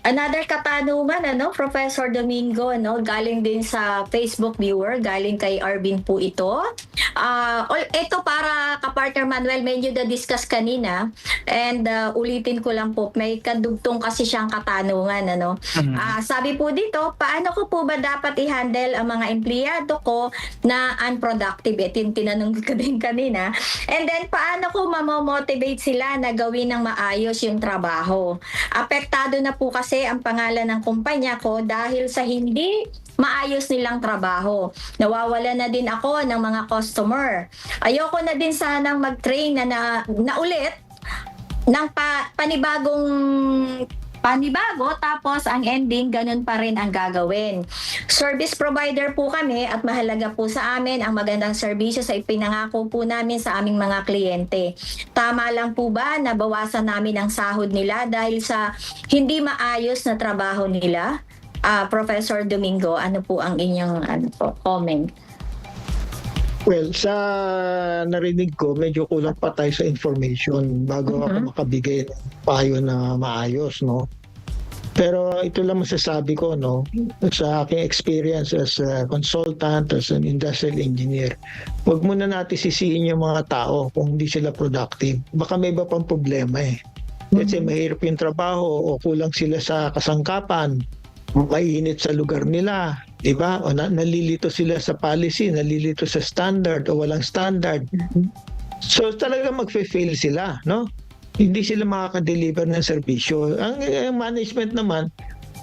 Another katanungan ano, Professor Domingo ano, galing din sa Facebook viewer, galing kay Arvin po ito. Ito para ka-partner Manuel, medyo na-discuss kanina and ulitin ko lang po, may kadugtong kasi siyang katanungan ano. Mhm. Sabi po dito, paano ko po ba dapat i-handle ang mga empleyado ko na unproductive? Ito yung tinanong ko din kanina. And then paano ko mamomotivate sila na gawin ng maayos yung trabaho? Apektado na po kasi ang pangalan ng kumpanya ko dahil sa hindi maayos nilang trabaho. Nawawala na din ako ng mga customer. Ayoko na din sanang mag-train na ulit ng panibago tapos ang ending ganun pa rin ang gagawin. Service provider po kami at mahalaga po sa amin ang magandang serbisyo sa ipinangako po namin sa aming mga kliyente. Tama lang po ba na bawasan namin ang sahod nila dahil sa hindi maayos na trabaho nila? Professor Domingo, ano po ang inyong comment? Well, sa narinig ko, medyo kulang pa tayo sa information bago ako makabigay ng payo na maayos, no? Pero ito lang masasabi ko, no? Sa aking experience as a consultant, as an industrial engineer, huwag muna natin sisihin yung mga tao kung hindi sila productive. Baka may iba pang problema eh. Kasi mahirap yung trabaho o kulang sila sa kasangkapan, mainit sa lugar nila, di ba? O nalilito sila sa policy, nalilito sa standard o walang standard. So talaga magfe-fail sila, no? Hindi sila makaka-deliver ng serbisyo. Ang management naman,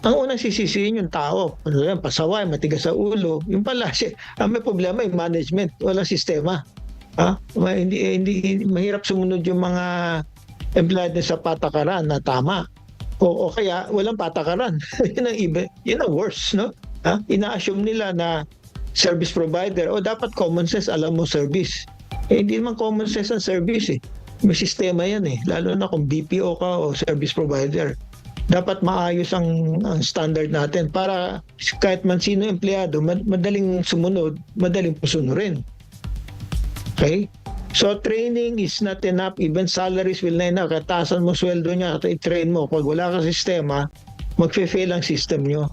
ang unang sisisihin yung tao. Ano yan, pasaway, matigas sa ulo. Yung pala, ang may problema yung management, walang sistema. Hindi mahirap sumunod yung mga empleyado sa patakaran na tama. O kaya walang patakaran. Yun ang worse, no? Ina-assume nila na service provider, dapat common sense, alam mo service. Hindi naman common sense ang service eh. May sistema yan eh. Lalo na kung BPO ka o service provider. Dapat maayos ang standard natin para kahit man sino empleyado, madaling sumunod, madaling pusunurin. Okay? So training is not enough. Even salaries will not enough. Kataasan mo sweldo niya at i-train mo. Pag wala ka sistema, magfe-fail ang system nyo.